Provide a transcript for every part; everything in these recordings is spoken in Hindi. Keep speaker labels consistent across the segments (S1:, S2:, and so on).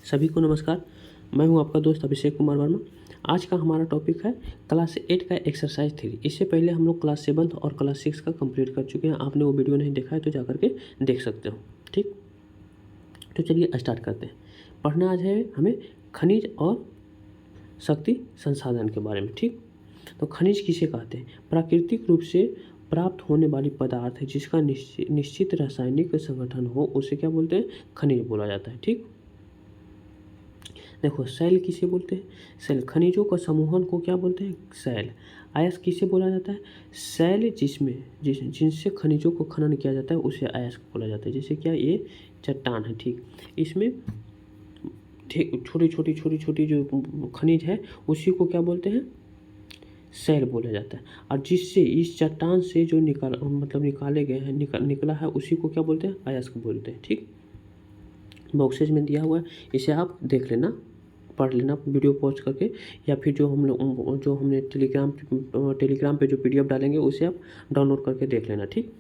S1: सभी को नमस्कार। मैं हूं आपका दोस्त अभिषेक कुमार वर्मा। आज का हमारा टॉपिक है क्लास 8 का एक्सरसाइज 3। इससे पहले हम लोग क्लास 7 और क्लास 6 का कंप्लीट कर चुके हैं। आपने वो वीडियो नहीं देखा है तो जाकर के देख सकते हो। ठीक, तो चलिए स्टार्ट करते हैं। पढ़ना आज है हमें खनिज और शक्ति संसाधन के बारे में। ठीक, तो खनिज किसे कहते हैं? प्राकृतिक रूप से प्राप्त होने वाली पदार्थ है जिसका निश्चित रासायनिक संगठन हो, उसे क्या बोलते हैं? खनिज बोला जाता है। ठीक, देखो शैल किसे बोलते हैं? शैल खनिजों का समूहन को क्या बोलते हैं? शैल। अयस्क किसे बोला जाता है? शैल जिनसे खनिजों को खनन किया जाता है उसे अयस्क बोला जाता है। जैसे क्या, ये चट्टान है। ठीक, इसमें छोटी छोटी जो खनिज है उसी को क्या बोलते हैं? शैल बोला जाता है। और जिससे इस चट्टान से जो निकाले गए हैं, निकला है, उसी को क्या बोलते हैं? अयस्क बोलते हैं। ठीक, बॉक्सेज में दिया हुआ है, इसे आप देख लेना, पढ़ लेना वीडियो पॉज करके, या फिर जो हमने टेलीग्राम पे जो PDF डालेंगे उसे आप डाउनलोड करके देख लेना। ठीक,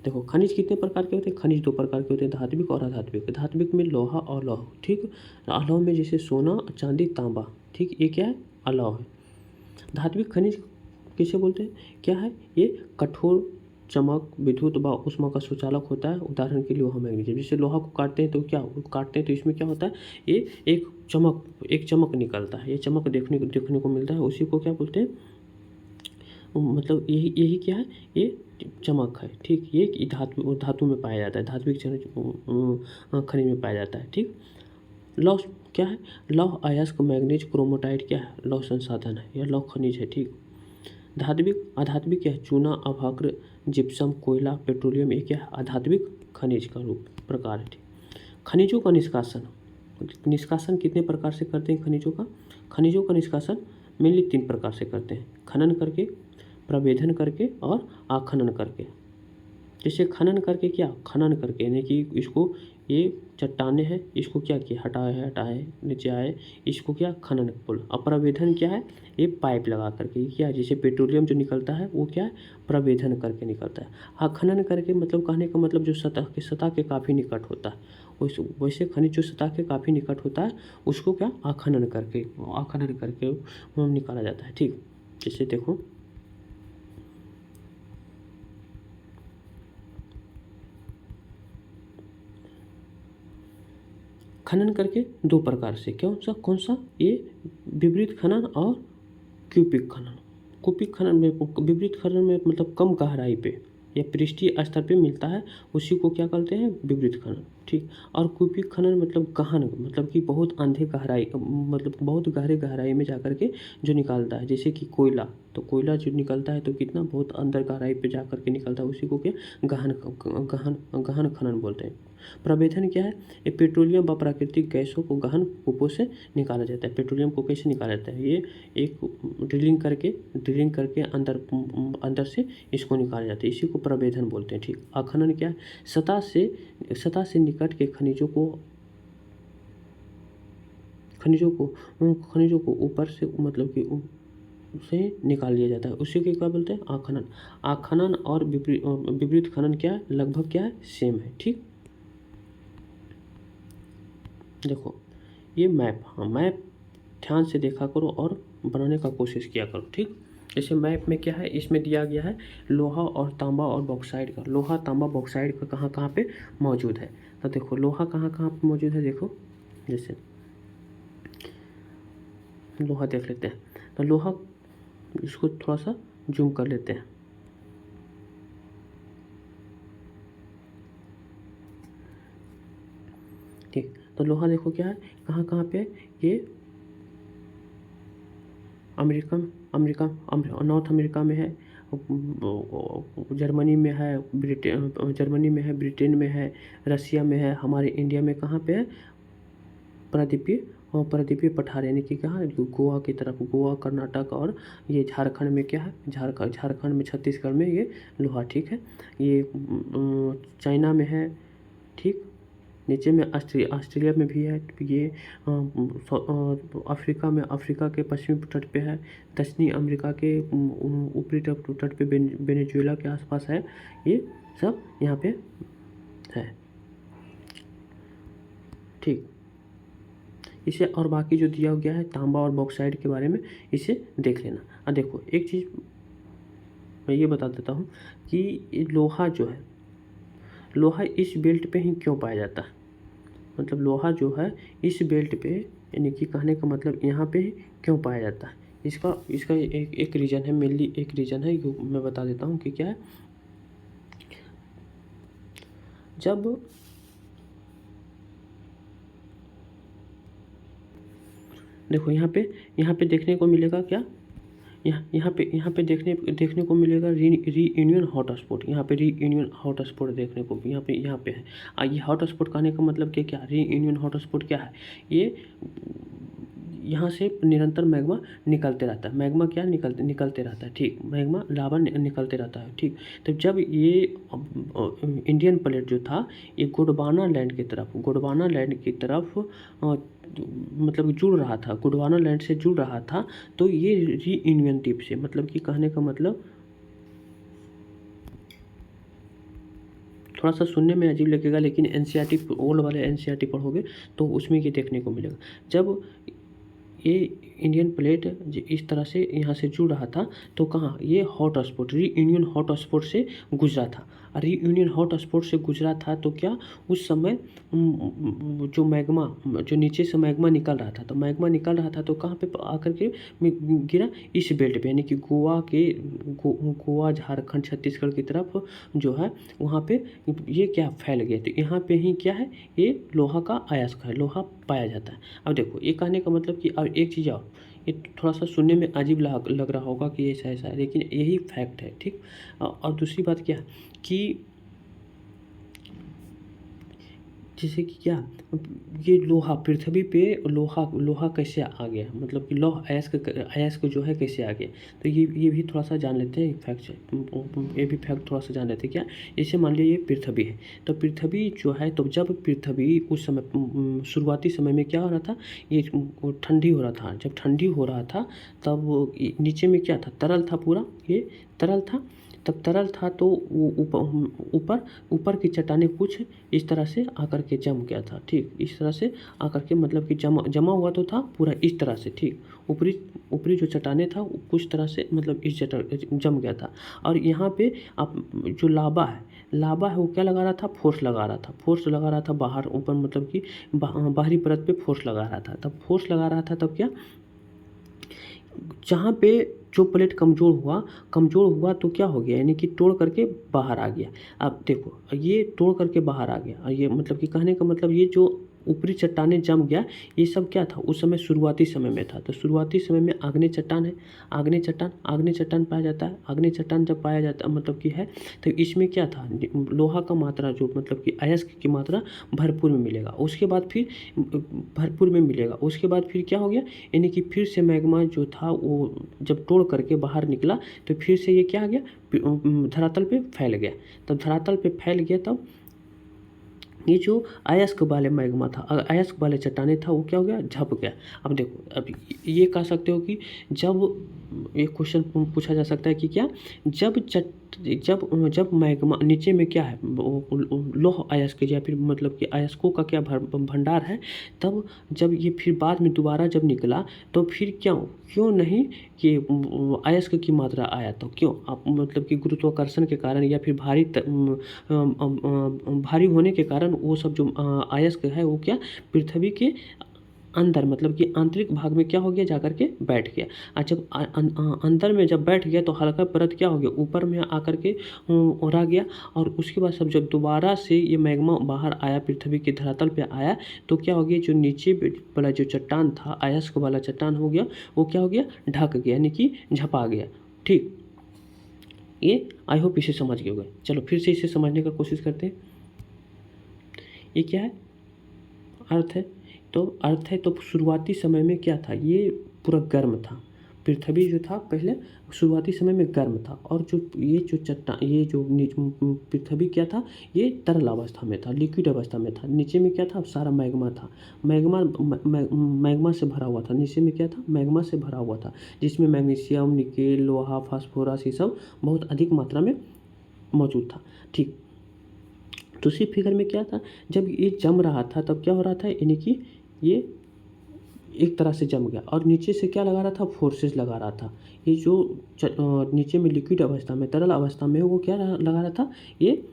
S1: देखो खनिज कितने प्रकार के होते हैं? खनिज 2 प्रकार के होते हैं, धात्विक और अधात्विक। धात्विक में लोहा और लौह। ठीक, अलौह में जैसे सोना, चांदी, तांबा। ठीक, ये क्या है? अलौह है। धात्विक खनिज किसे बोलते हैं? क्या है ये? कठोर, चमक, विद्युत व ऊष्मा का सुचालक होता है। उदाहरण के लिए लोहा, मैग्नीशियम। जैसे लोहा को काटते हैं तो इसमें क्या होता है? ये एक चमक निकलता है। ये चमक देखने को मिलता है, उसी को क्या बोलते हैं? मतलब यही क्या है? ये चमक है। ठीक, ये धातु में पाया जाता है, धात्विक खनिज में पाया जाता है। ठीक, लौह क्या है? लौह अयस्क, मैग्नीज, क्रोमोटाइट क्या है? लौह संसाधन है, यह लौह खनिज है। ठीक, धात्विक अधात्विक क्या है? चूना, अभ्रक, जिप्सम, कोयला, पेट्रोलियम, ये क्या है? अधात्विक खनिज का रूप प्रकार है। ठीक, खनिजों का निष्कासन कितने प्रकार से करते हैं? खनिजों का निष्कासन मेनली 3 प्रकार से करते हैं: खनन करके, प्रवेधन करके और आखनन करके। जैसे खनन करके यानी कि इसको, ये चट्टानें हैं, इसको क्या किया? हटाए नीचे आए, इसको क्या? खनन बोला। और प्रवेधन क्या है? ये पाइप लगा करके क्या है? जैसे पेट्रोलियम जो निकलता है वो क्या है? प्रवेधन करके निकलता है। हाँ, खनन करके मतलब कहने का मतलब जो सतह के काफ़ी निकट होता है, वैसे खनिज जो सतह के काफ़ी निकट होता है उसको क्या? आखनन करके निकाला जाता है। ठीक, जैसे देखो, खनन करके 2 प्रकार से, कौन सा? ये विपरीत खनन और क्यूबिक खनन। विपरीत खनन में मतलब कम गहराई पे या पृष्ठीय स्तर पे मिलता है, उसी को क्या कहते हैं? विपरीत खनन। ठीक, और क्यूबिक खनन मतलब गहन, मतलब कि बहुत अंधे गहराई, मतलब बहुत गहरे गहराई में जाकर के जो निकालता है। जैसे कि कोयला, तो कोयला जो निकलता है तो कितना बहुत अंदर गहराई पे जाकर के निकलता है, उसी को क्या? गहन खनन बोलते हैं। प्रवेधन क्या है? ये पेट्रोलियम व प्राकृतिक गैसों को गहन कूपों से निकाला जाता है। पेट्रोलियम को कैसे निकाला जाता है? ये एक ड्रिलिंग करके अंदर से इसको निकाला जाता है, इसी को प्रवेधन बोलते हैं। ठीक, आखनन क्या है? सतह से निकट के खनिजों को ऊपर से मतलब कि उसे निकाल लिया जाता है, उसी को क्या बोलते हैं? आखनन। आखनन और विपरीत खनन क्या है? लगभग क्या है? सेम है। ठीक, देखो ये मैप, हाँ मैप ध्यान से देखा करो और बनाने का कोशिश किया करो। ठीक, जैसे मैप में क्या है? इसमें दिया गया है लोहा और तांबा और बॉक्साइड का। लोहा, तांबा, बॉक्साइड का कहाँ कहाँ पे मौजूद है? तो देखो लोहा कहाँ कहाँ पे मौजूद है। देखो जैसे लोहा देख लेते हैं, तो लोहा, इसको थोड़ा सा जूम कर लेते हैं। ठीक, तो लोहा देखो क्या है? कहाँ कहाँ पे? ये नॉर्थ अमेरिका में है, जर्मनी में है, ब्रिटेन में है, रसिया में है। हमारे इंडिया में कहाँ पे है? प्रायद्वीपीय पठार, यानी कि कहाँ? गोवा की तरफ, गोवा, कर्नाटक और ये झारखंड में क्या है? झारखंड में, छत्तीसगढ़ में ये लोहा। ठीक है, ये चाइना में है। ठीक, नीचे में ऑस्ट्रेलिया में भी है। ये अफ्रीका के पश्चिमी तट पे है। दक्षिणी अमेरिका के ऊपरी तट पे वेनेजुएला के आसपास है। ये सब यहाँ पे है। ठीक, इसे और बाकी जो दिया गया है तांबा और बॉक्साइड के बारे में इसे देख लेना। अब देखो एक चीज़ मैं ये बता देता हूँ कि लोहा जो है, लोहा इस बेल्ट पे ही क्यों पाया जाता है, मतलब लोहा जो है इस बेल्ट पे, यानी कि कहने का मतलब यहाँ पे ही क्यों पाया जाता है। इसका इसका एक रीज़न है, मेनली एक रीज़न है, जो मैं बता देता हूँ कि क्या है। जब देखो यहाँ पे देखने को मिलेगा क्या, यहाँ पे देखने को मिलेगा रीयूनियन हॉटस्पॉट। यहाँ पे रीयूनियन हॉटस्पॉट देखने को यहाँ पे है। ये हॉटस्पॉट कहने का मतलब क्या रीयूनियन हॉटस्पॉट क्या है, ये यहाँ से निरंतर मैग्मा निकलते रहता है। मैग्मा क्या निकलते रहता है, ठीक, मैग्मा लावा निकलते रहता है, ठीक। तो जब ये इंडियन प्लेट जो था ये गोंडवाना लैंड की तरफ मतलब जुड़ रहा था, गोंडवाना लैंड से जुड़ रहा था, तो ये रीयूनियन टिप से, मतलब कि कहने का मतलब थोड़ा सा सुनने में अजीब लगेगा, लेकिन एनसीईआरटी ओल्ड वाले एनसीईआरटी पढ़ोगे तो उसमें ये देखने को मिलेगा। जब ये इंडियन प्लेट इस तरह से यहाँ से जुड़ रहा था, तो कहाँ ये hot spot reunion hot spot से गुजरा था। रीयूनियन हॉट स्पॉट से गुजरा था तो क्या उस समय जो मैग्मा, जो नीचे से मैग्मा निकल रहा था, तो मैग्मा निकल रहा था तो कहाँ पे आकर के गिरा, इस बेल्ट पे, यानी कि गोवा झारखंड छत्तीसगढ़ की तरफ जो है वहाँ पे ये क्या फैल गया। तो यहाँ पे ही क्या है, ये लोहा का अयस्क है, लोहा पाया जाता है। अब देखो ये कहने का मतलब कि अब एक चीज़ और, ये थोड़ा सा सुनने में अजीब लग रहा होगा कि ऐसा ऐसा है, लेकिन यही फैक्ट है, ठीक। और दूसरी बात क्या है कि जैसे कि क्या, ये लोहा पृथ्वी पे लोहा कैसे आ गया, मतलब कि लौह अयस्क जो है कैसे आ गया। तो ये भी थोड़ा सा जान लेते हैं फैक्ट से, ये भी फैक्ट थोड़ा सा जान लेते हैं क्या। जैसे मान लीजिए ये पृथ्वी है, तो पृथ्वी जो है, तो जब पृथ्वी उस समय शुरुआती समय में क्या हो रहा था, ये ठंडी हो रहा था। जब ठंडी हो रहा था तब नीचे में क्या था, तरल था, पूरा ये तरल था। तब तरल था तो वो ऊपर की चट्टानें कुछ इस तरह से आकर के जम गया था, ठीक। इस तरह से आकर के मतलब कि जमा हुआ तो था पूरा इस तरह से, ठीक। ऊपरी जो चट्टानें था कुछ तरह से मतलब इस जम गया था। और यहाँ पे आप जो लावा है वो क्या लगा रहा था, फोर्स लगा रहा था बाहर ऊपर, मतलब कि बाहरी परत पे फोर्स लगा रहा था। तब फोर्स लगा रहा था तब क्या, जहाँ पे जो प्लेट कमज़ोर हुआ तो क्या हो गया, यानी कि तोड़ करके बाहर आ गया। अब देखो ये तोड़ करके बाहर आ गया, और ये मतलब कि कहने का मतलब ये जो ऊपरी चट्टानें जम गया, ये सब क्या था उस समय शुरुआती समय में था। तो शुरुआती समय में आग्नेय चट्टान है, आग्नेय चट्टान पाया जाता है। आग्नेय चट्टान जब पाया जाता मतलब कि है, तो इसमें क्या था, लोहा का मात्रा जो मतलब कि अयस्क की मात्रा भरपूर में मिलेगा। उसके बाद फिर क्या हो गया, यानी कि फिर से मैग्मा जो था वो जब तोड़ करके बाहर निकला, तो फिर से ये क्या आ गया, धरातल पे फैल गया। तब धरातल पे फैल गया, तब ये जो अयस्क वाले मैग्मा था, अयस्क वाले चट्टाने था, वो क्या हो गया, झप गया। अब देखो, अब ये कह सकते हो कि जब एक क्वेश्चन पूछा जा सकता है कि क्या, जब मैग्मा नीचे में क्या है, लौह अयस्क या फिर मतलब कि अयस्कों का क्या भंडार है, तब जब ये फिर बाद में दोबारा जब निकला, तो फिर क्यों नहीं कि अयस्क की मात्रा आया, तो क्यों आप मतलब कि गुरुत्वाकर्षण के कारण या फिर भारी होने के कारण वो सब जो अयस्क है वो क्या पृथ्वी के अंदर मतलब कि आंतरिक भाग में क्या हो गया, जाकर के बैठ गया। और जब अंदर में जब बैठ गया तो हल्का परत क्या हो गया, ऊपर में आकर के रह गया। और उसके बाद जब दोबारा से ये मैग्मा बाहर आया, पृथ्वी के धरातल पे आया, तो क्या हो गया, जो नीचे वाला जो चट्टान था, अयस्क वाला चट्टान हो गया, वो क्या हो गया, ढक गया, यानी कि झपा गया, ठीक। ये आई होप इसे समझ गए होंगे। चलो फिर से इसे समझने का कोशिश करते हैं। ये क्या है, अर्थ है। तो शुरुआती समय में क्या था, ये पूरा गर्म था। पृथ्वी जो था पहले शुरुआती समय में गर्म था, और जो पृथ्वी क्या था, ये तरल अवस्था में था, लिक्विड अवस्था में था। नीचे में क्या था, सारा मैग्मा था, मैग्मा से भरा हुआ था। नीचे में क्या था, मैग्मा से भरा हुआ था, जिसमें मैग्नीशियम, निकेल, लोहा, फास्फोरस ये सब बहुत अधिक मात्रा में मौजूद था, ठीक। दूसरी फिगर में क्या था, जब ये जम रहा था तब क्या हो रहा था, यानी कि ये एक तरह से जम गया और नीचे से क्या लगा रहा था, फोर्सेस लगा रहा था। ये जो नीचे में लिक्विड अवस्था में, तरल अवस्था में वो क्या लगा रहा था, ये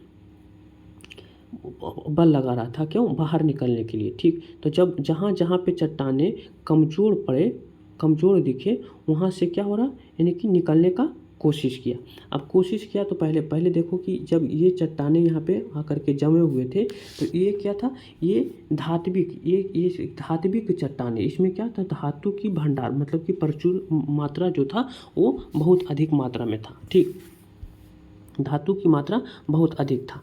S1: बल लगा रहा था, क्यों, बाहर निकलने के लिए। ठीक, तो जब जहाँ जहाँ पे चट्टानें कमज़ोर पड़े, कमज़ोर दिखे, वहाँ से क्या हो रहा, यानी कि निकलने का कोशिश किया। अब कोशिश किया तो पहले पहले देखो कि जब ये चट्टानें यहाँ पे आकर के जमे हुए थे तो ये क्या था, ये धात्विक, ये धात्विक चट्टानें, इसमें क्या था, धातु की भंडार, मतलब कि प्रचुर मात्रा जो था वो बहुत अधिक मात्रा में था। ठीक, धातु की मात्रा बहुत अधिक था।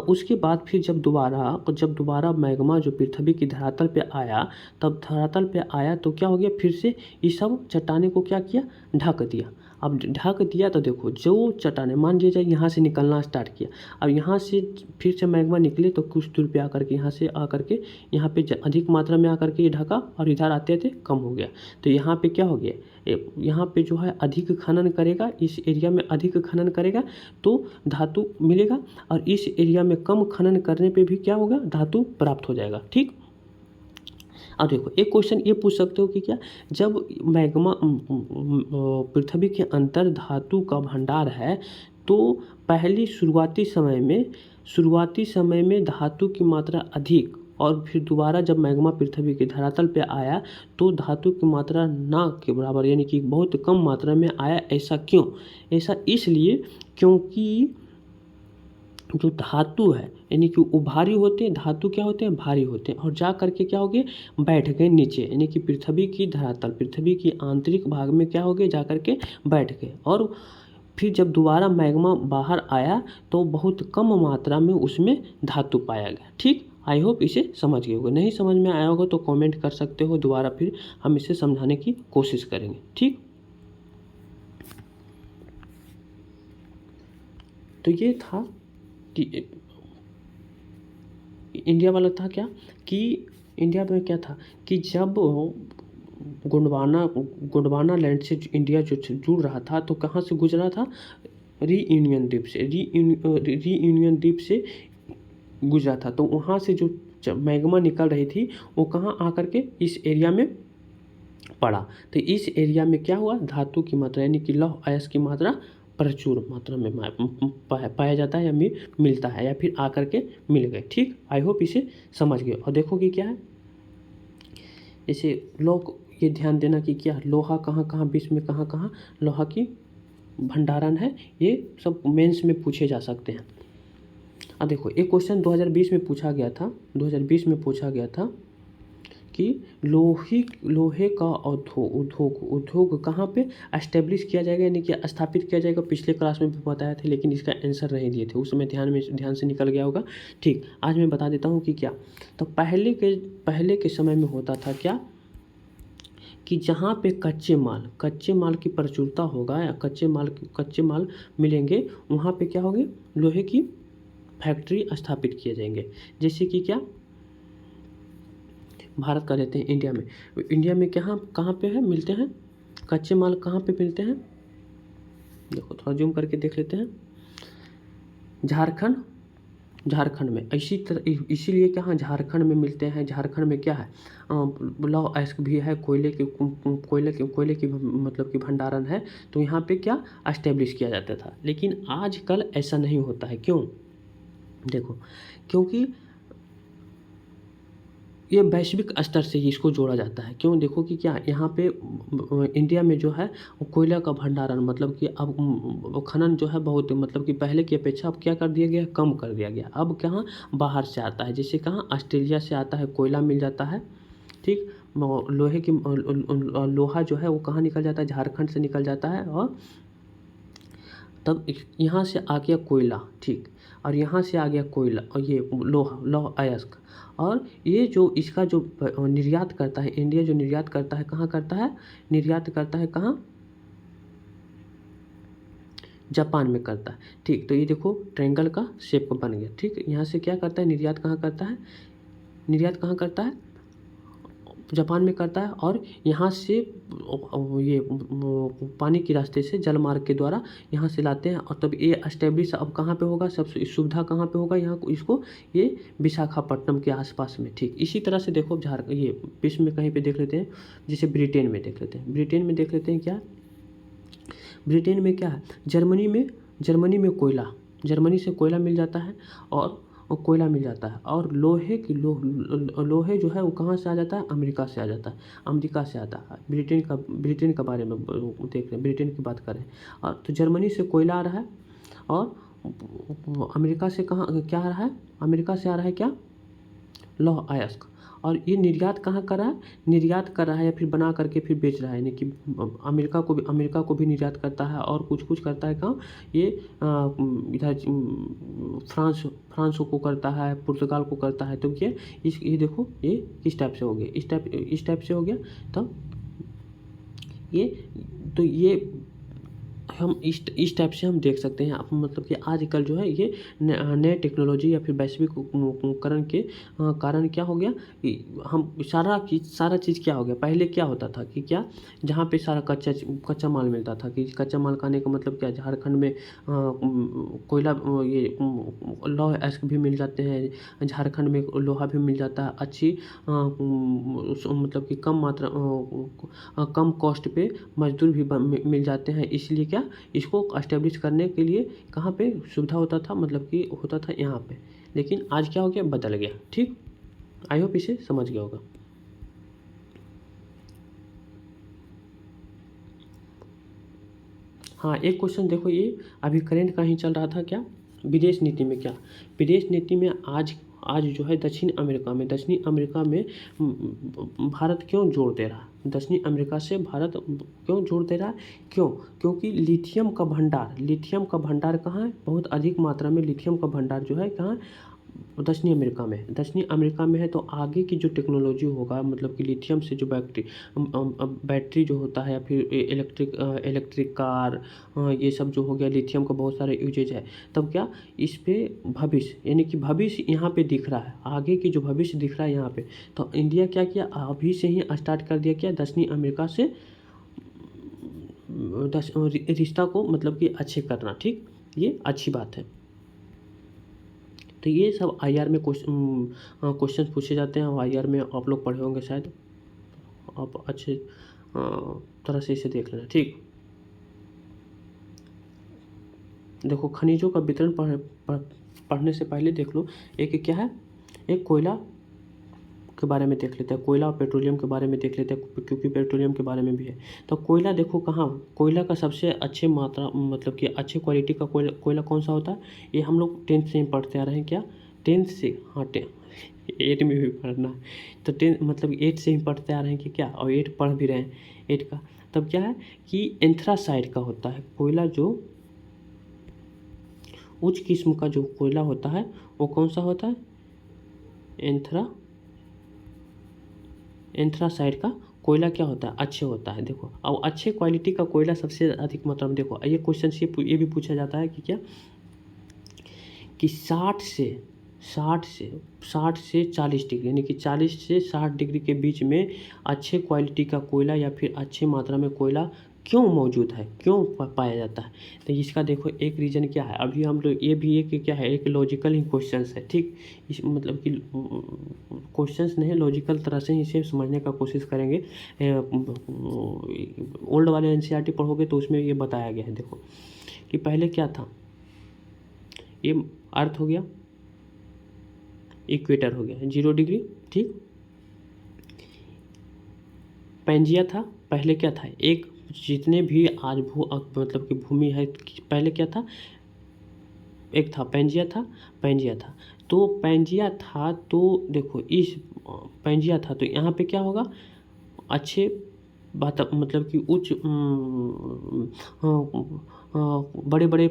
S1: उसके बाद फिर जब दोबारा मैग्मा जो पृथ्वी की धरातल पे आया, तब धरातल पे आया तो क्या हो गया, फिर से ये सब चट्टाने को क्या किया, ढक दिया। अब ढक दिया तो देखो जो चट्टाने, मान लीजिए यहाँ से निकलना स्टार्ट किया, अब यहाँ से फिर से मैग्मा निकले तो कुछ दूर पे आकर के यहाँ से आकर के यहाँ पे अधिक मात्रा में आकर के ये ढका और इधर आते थे कम हो गया। तो यहाँ पे क्या हो गया, यहाँ पे जो है अधिक खनन करेगा, इस एरिया में अधिक खनन करेगा तो धातु मिलेगा, और इस एरिया में कम खनन करने पे भी क्या होगा, धातु प्राप्त हो जाएगा। ठीक, अब देखो एक क्वेश्चन ये पूछ सकते हो कि क्या, जब मैग्मा पृथ्वी के अंतर धातु का भंडार है तो पहली शुरुआती समय में धातु की मात्रा अधिक, और फिर दोबारा जब मैग्मा पृथ्वी के धरातल पे आया तो धातु की मात्रा ना के बराबर, यानी कि बहुत कम मात्रा में आया। ऐसा क्यों, ऐसा इसलिए क्योंकि जो धातु है, यानी कि वो भारी होते हैं, धातु क्या होते हैं, भारी होते हैं, और जा करके क्या हो गए, बैठ गए नीचे, यानी कि पृथ्वी की धरातल, पृथ्वी की आंतरिक भाग में क्या हो गए, जा करके बैठ गए। और फिर जब दोबारा मैग्मा बाहर आया तो बहुत कम मात्रा में उसमें धातु पाया गया। ठीक, आई होप इसे समझ गए होगे, नहीं समझ में आया होगा तो कमेंट कर सकते हो, दोबारा फिर हम इसे समझाने की कोशिश करेंगे। ठीक, तो ये था कि इंडिया वाला था क्या, कि इंडिया में क्या था कि जब गोंडवाना लैंड से इंडिया जो जुड़ रहा था तो कहाँ से गुजरा था, रीयूनियन द्वीप से गुजरा था। तो वहाँ से जो मैग्मा निकल रही थी वो कहाँ आकर के इस एरिया में पड़ा, तो इस एरिया में क्या हुआ, धातु की मात्रा, यानी कि लौह अयस्क की मात्रा प्रचुर मात्रा में पाया जाता है, या मिलता है, या फिर आकर के मिल गए। ठीक, आई होप इसे समझ गए। और देखो कि क्या है, जैसे लोग ये ध्यान देना कि क्या लोहा कहाँ कहाँ विश्व में कहाँ कहाँ लोहा की भंडारण है, ये सब मेंस में पूछे जा सकते हैं। अब देखो एक क्वेश्चन 2020 में पूछा गया था, 2020 में पूछा गया था कि लोहे का उद्योग कहाँ पे एस्टेब्लिश किया जाएगा, यानी कि स्थापित किया जाएगा। पिछले क्लास में भी बताया था लेकिन इसका आंसर नहीं दिए थे, उस समय ध्यान से निकल गया होगा। ठीक, आज मैं बता देता हूँ कि क्या, तो पहले के समय में होता था क्या, कि जहाँ पे कच्चे माल की प्रचुरता होगा, या कच्चे माल मिलेंगे, वहाँ पे क्या होंगे, लोहे की फैक्ट्री स्थापित किए जाएंगे। जैसे कि क्या, भारत का लेते हैं, इंडिया में कहाँ पे है मिलते हैं कच्चे माल, कहाँ पे मिलते हैं, देखो थोड़ा जूम करके देख लेते हैं, झारखंड में, इसीलिए कहाँ झारखंड में मिलते हैं। झारखंड में क्या है, लौह अयस्क भी है, कोयले की मतलब कि भंडारण है, तो यहाँ पे क्या एस्टेब्लिश किया जाता था। लेकिन आजकल ऐसा नहीं होता है, क्यों, देखो क्योंकि ये वैश्विक स्तर से ही इसको जोड़ा जाता है। क्यों, देखो कि क्या यहाँ पे इंडिया में जो है कोयला का भंडारण, मतलब कि अब खनन जो है बहुत, मतलब कि पहले की अपेक्षा अब क्या कर दिया गया, कम कर दिया गया। अब कहाँ बाहर से आता है, जैसे कहाँ ऑस्ट्रेलिया से आता है, कोयला मिल जाता है। ठीक, लोहा जो है वो कहाँ निकल जाता है, झारखंड से निकल जाता है, और तब यहाँ से आ गया कोयला। ठीक, और यहाँ से आ गया कोयला, और ये लौह अयस्क, और ये जो इसका जो निर्यात करता है इंडिया, जो निर्यात करता है कहाँ करता है, निर्यात करता है कहाँ, जापान में करता है। ठीक, तो ये देखो ट्रायंगल का शेप बन गया। ठीक, यहाँ से क्या करता है, निर्यात कहाँ करता है, निर्यात कहाँ करता है, जापान में करता है, और यहाँ से ये पानी के रास्ते से जल मार्ग के द्वारा यहाँ से लाते हैं। और तब ये एस्टेब्लिश अब कहाँ पे होगा, सबसे सुविधा कहाँ पे होगा, यहाँ इसको ये विशाखापट्टनम के आसपास में। ठीक इसी तरह से देखो ये विश्व में कहीं पे देख लेते हैं, जैसे ब्रिटेन में देख लेते हैं। ब्रिटेन में देख लेते हैं क्या, ब्रिटेन में क्या है, जर्मनी में कोयला, जर्मनी से कोयला मिल जाता है, और कोयला मिल जाता है, और लोहे जो है वो कहाँ से आ जाता है, अमेरिका से आ जाता है, अमेरिका से आता है। ब्रिटेन का बारे में देख रहे हैं, ब्रिटेन की बात कर रहे हैं। और तो जर्मनी से कोयला आ रहा है, और अमेरिका से कहाँ क्या आ रहा है, अमेरिका से आ रहा है क्या, लौह अयस्क। और ये निर्यात कहाँ कर रहा है, निर्यात कर रहा है या फिर बना करके फिर बेच रहा है, यानी कि अमेरिका को भी निर्यात करता है, और कुछ करता है कहाँ, ये इधर फ्रांस को करता है, पुर्तगाल को करता है। तो ये देखो ये किस टाइप से हो गया, इस टाइप से हो गया। तो ये हम इस टाइप से हम देख सकते हैं। आप मतलब कि आजकल जो है ये नए टेक्नोलॉजी या फिर वैश्विकरण के कारण क्या हो गया कि हम सारा चीज़ क्या हो गया, पहले क्या होता था कि क्या, जहाँ पे सारा कच्चा माल मिलता था, कि कच्चा माल का आने का मतलब क्या, झारखंड में कोयला, ये लौह अयस्क भी मिल जाते हैं, झारखंड में लोहा भी मिल जाता है, अच्छी मतलब कि कम कॉस्ट पे मजदूर भी मिल जाते हैं। इसलिए क्या, इसको एस्टेब्लिश करने के लिए कहाँ पे सुविधा होता था, मतलब कि होता था यहाँ पे। लेकिन आज क्या हो गया, बदल गया। ठीक, आई होप इसे समझ गया होगा। हाँ, एक क्वेश्चन देखो, ये अभी करेंट का ही चल रहा था क्या, विदेश नीति में क्या, विदेश नीति में आज जो है दक्षिण अमेरिका में भारत क्यों जोर दे रहा है, दक्षिण अमेरिका से भारत क्यों जोर दे रहा है, क्योंकि लिथियम का भंडार कहाँ है, बहुत अधिक मात्रा में लिथियम का भंडार जो है कहाँ, दक्षिणी अमेरिका में है। तो आगे की जो टेक्नोलॉजी होगा, मतलब कि लिथियम से जो बैटरी जो होता है, या फिर इलेक्ट्रिक कार, ये सब जो हो गया, लिथियम का बहुत सारे यूजेज है। तब क्या, इस पे भविष्य, यानी कि भविष्य यहाँ पे दिख रहा है, आगे की जो भविष्य दिख रहा है यहाँ पे। तो इंडिया क्या किया, अभी से ही स्टार्ट कर दिया क्या, दक्षिणी अमेरिका से रिश्ता को मतलब कि अच्छे करना। ठीक, ये अच्छी बात है। तो ये सब आईआर में क्वेश्चन पूछे जाते हैं, और आईआर में आप लोग पढ़े होंगे शायद, आप अच्छे तरह से इसे देख लेना। ठीक, देखो खनिजों का वितरण पढ़ने से पहले देख लो, एक क्या है, एक कोयला के बारे में देख लेते हैं, कोयला और पेट्रोलियम के बारे में देख लेते हैं, क्योंकि पेट्रोलियम के बारे में भी है। तो कोयला देखो कहाँ, कोयला का सबसे अच्छे मात्रा, मतलब कि अच्छे क्वालिटी का कोयला कौन सा होता है, ये हम लोग 10th से ही पढ़ते आ रहे हैं क्या, 10th से, हाँ 8 में भी पढ़ना है, तो 10 मतलब 8 से ही पढ़ते आ रहे हैं कि क्या, और 8 पढ़ भी रहे हैं 8 का। तब क्या है कि एंथ्रासाइट का होता है कोयला, जो उच्च किस्म का जो कोयला होता है वो कौन सा होता है, एंथ्रासाइट का कोयला क्या होता है, अच्छे होता है। देखो, अब अच्छे क्वालिटी का कोयला सबसे अधिक मात्रा में, देखो ये क्वेश्चन से ये भी पूछा जाता है कि क्या, कि 60 से 40 डिग्री, यानी कि 40 से 60 डिग्री के बीच में अच्छे क्वालिटी का कोयला या फिर अच्छे मात्रा में कोयला क्यों मौजूद है, क्यों पाया जाता है। तो इसका देखो एक रीज़न क्या है, अभी हम लोग ये भी एक क्या है, एक लॉजिकल ही क्वेश्चंस है। ठीक, इस मतलब कि क्वेश्चंस नहीं, लॉजिकल तरह से इसे समझने का कोशिश करेंगे। ओल्ड वाले एनसीईआरटी पढ़ोगे तो उसमें ये बताया गया है। देखो कि पहले क्या था, ये अर्थ हो गया, इक्वेटर हो गया 0 डिग्री। ठीक, पैंजिया था, पहले क्या था, एक जितने भी आज मतलब कि भूमि है, पहले क्या था, एक था पैंजिया था। तो पैंजिया था, तो देखो इस पैंजिया था, तो यहाँ पे क्या होगा, अच्छे बात, मतलब कि उच्च बड़े बड़े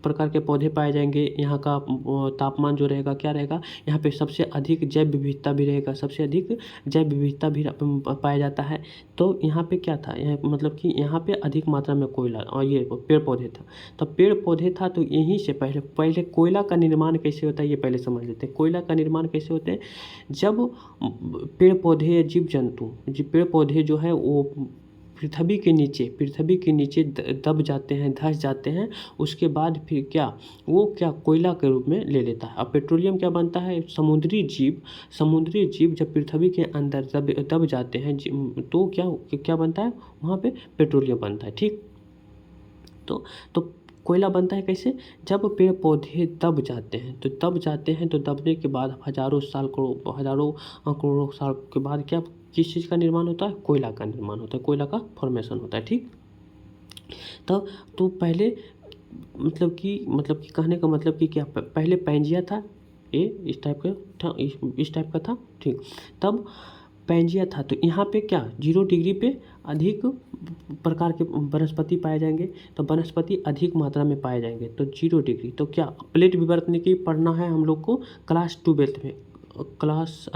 S1: प्रकार के पौधे पाए जाएंगे, यहाँ का तापमान जो रहेगा क्या रहेगा, यहाँ पे सबसे अधिक जैव विविधता भी रहेगा, सबसे अधिक जैव विविधता भी पाया जाता है। तो यहाँ पे क्या था, यहाँ मतलब कि यहाँ पे अधिक मात्रा में कोयला और ये पेड़ पौधे था। तो पेड़ पौधे था तो यहीं से पहले कोयला का निर्माण कैसे होता है ये पहले समझ लेते हैं। कोयला का निर्माण कैसे होते हैं, जब पेड़ पौधे जीव जंतु पेड़ पौधे जो है वो पृथ्वी के नीचे दब जाते हैं, धंस जाते हैं, उसके बाद फिर क्या कोयला के रूप में ले लेता है। अब पेट्रोलियम क्या बनता है, समुद्री जीव जब पृथ्वी के अंदर दब जाते हैं तो क्या बनता है, वहाँ पे पेट्रोलियम बनता है। ठीक, तो कोयला बनता है कैसे, जब पेड़ पौधे दब जाते हैं तो दबने के बाद हजारों करोड़ों साल के बाद किस चीज़ का निर्माण होता है, कोयला का निर्माण होता है, कोयला का फॉर्मेशन होता है। ठीक, तो पहले मतलब कि कहने का मतलब कि क्या, पहले पैंजिया था, ये इस टाइप का था। ठीक, तब पैंजिया था तो यहाँ पे क्या 0 डिग्री पे अधिक प्रकार के वनस्पति पाए जाएंगे, तो वनस्पति अधिक मात्रा में पाए जाएंगे। तो 0 डिग्री तो क्या प्लेट विवर्तनिकी पढ़ना है हम लोग को क्लास 12 में, क्लास